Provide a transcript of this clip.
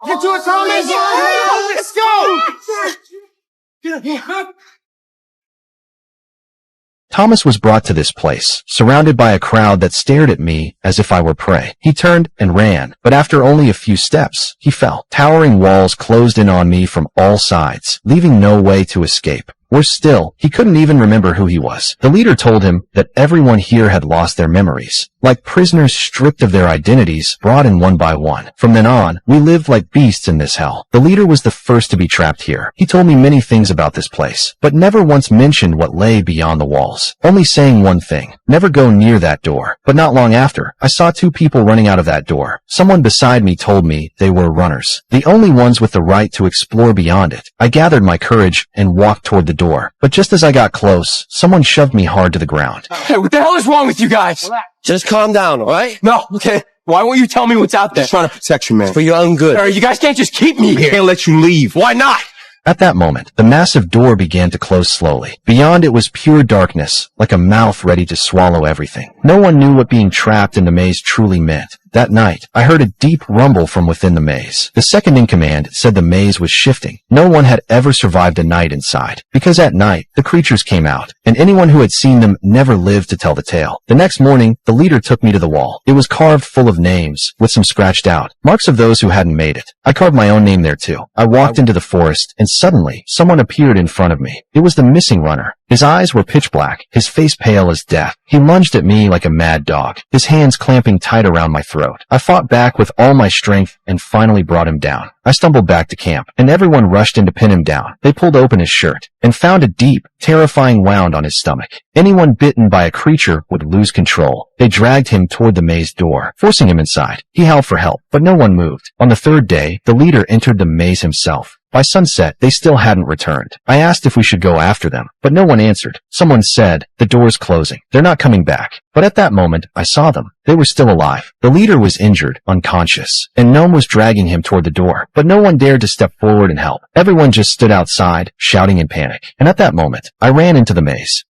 Get to it, Thomas! Let's go! Thomas was brought to this place, surrounded by a crowd that stared at me as if I were prey. He turned and ran, but after only a few steps, he fell. Towering walls closed in on me from all sides, leaving no way to escape. Worse still, he couldn't even remember who he was. The leader told him that everyone here had lost their memories, like prisoners stripped of their identities, brought in one by one. From then on, we lived like beasts in this hell. The leader was the first to be trapped here. He told me many things about this place, but never once mentioned what lay beyond the walls, only saying one thing: never go near that door. But not long after, I saw two people running out of that door. Someone beside me told me they were runners, the only ones with the right to explore beyond it. I gathered my courage and walked toward the door, but just as I got close, someone shoved me hard to the ground. Hey, what the hell is wrong with you guys? Just calm down, all right? No, okay. Why won't you tell me what's out there? Just trying to protect you, man. It's for your own good. You guys can't just keep me We here. can't let you leave. Why not? At that moment, the massive door began to close slowly. Beyond it was pure darkness, like a mouth ready to swallow everything. No one knew what being trapped in the maze truly meant. That night, I heard a deep rumble from within the maze. The second in command said the maze was shifting. No one had ever survived a night inside, because at night, the creatures came out, and anyone who had seen them never lived to tell the tale. The next morning, the leader took me to the wall. It was carved full of names, with some scratched out, marks of those who hadn't made it. I carved my own name there too. I walked into the forest, and suddenly, someone appeared in front of me. It was the missing runner. His eyes were pitch black, his face pale as death. He lunged at me like a mad dog, his hands clamping tight around my throat. I fought back with all my strength and finally brought him down. I stumbled back to camp, and everyone rushed in to pin him down. They pulled open his shirt and found a deep, terrifying wound on his stomach. Anyone bitten by a creature would lose control. They dragged him toward the maze door, forcing him inside. He howled for help, but no one moved. On the third day, the leader entered the maze himself. By sunset, they still hadn't returned. I asked if we should go after them, but no one answered. Someone said, "The door's closing. They're not coming back." But at that moment, I saw them. They were still alive. The leader was injured, unconscious, and Gnome was dragging him toward the door, but no one dared to step forward and help. Everyone just stood outside, shouting in panic. And at that moment, I ran into the maze.